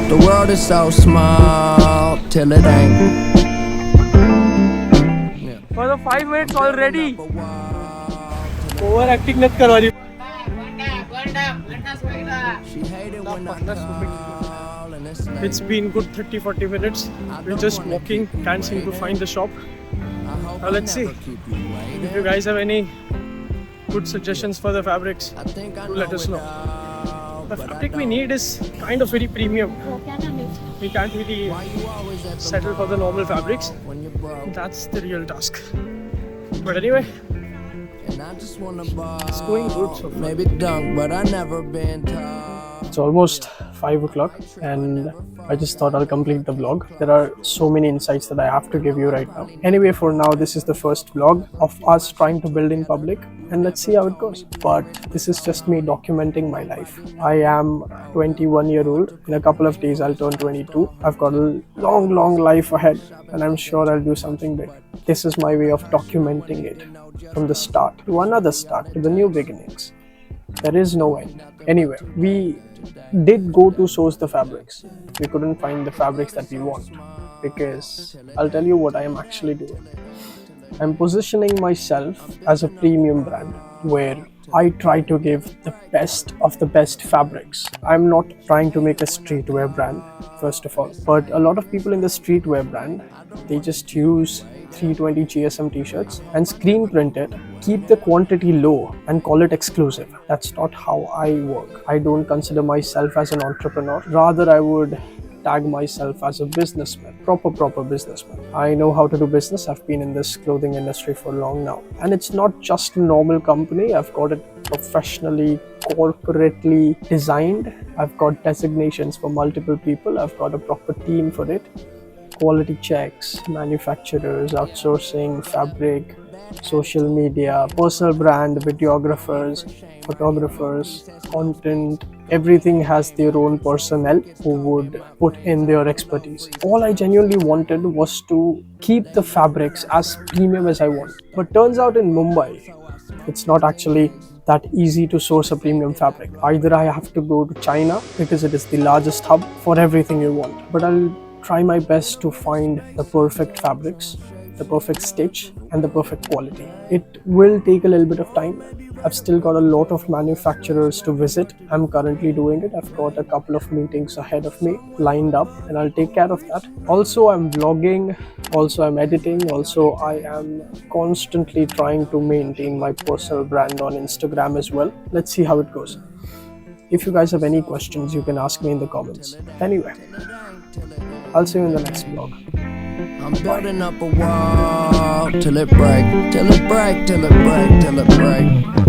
The world is so small till it ain't. For the 5 minutes already. Overacting not करवानी. It's been good 30-40 minutes. We're just walking, can't seem to find the shop. Now let's see. If you guys have any good suggestions for the fabrics, do let us know. The fabric we need is kind of very premium. We can't really settle for the normal fabrics. That's the real task. But anyway, it's going good so far. Maybe dunk, but I never been tough. It's almost 5 o'clock and I just thought I'll complete the vlog. There are so many insights that I have to give you right now. Anyway, for now, this is the first vlog of us trying to build in public and let's see how it goes. But this is just me documenting my life. I am 21-year-old. In a couple of days, I'll turn 22. I've got a long life ahead and I'm sure I'll do something big. This is my way of documenting it from the start to another start to the new beginnings. There is no end. Anyway, we did go to source the fabrics. We couldn't find the fabrics that we want because I'll tell you what I am actually doing. I'm positioning myself as a premium brand where I try to give the best of the best fabrics. I'm not trying to make a streetwear brand, first of all, but a lot of people in the streetwear brand, they just use 320 GSM t-shirts and screen print it, keep the quantity low and call it exclusive. That's not how I work. I don't consider myself as an entrepreneur. Rather, I would tag myself as a businessman, proper businessman. I know how to do business. I've been in this clothing industry for long now. And it's not just a normal company. I've got it professionally, corporately designed. I've got designations for multiple people. I've got a proper team for it. Quality checks, manufacturers, outsourcing, fabric, social media, personal brand, videographers, photographers, content. Everything has their own personnel who would put in their expertise. All I genuinely wanted was to keep the fabrics as premium as I want. But turns out in Mumbai, it's not actually that easy to source a premium fabric. Either I have to go to China because it is the largest hub for everything you want. But I'll try my best to find the perfect fabrics, the perfect stitch and the perfect quality. It will take a little bit of time. I've still got a lot of manufacturers to visit. I'm currently doing it. I've got a couple of meetings ahead of me lined up and I'll take care of that. Also, I'm vlogging, also I'm editing, also I am constantly trying to maintain my personal brand on Instagram as well. Let's see how it goes. If you guys have any questions, you can ask me in the comments. Anyway, I'll see you in the next vlog. I'm building up a wall till it break, till it break, till it break, till it break.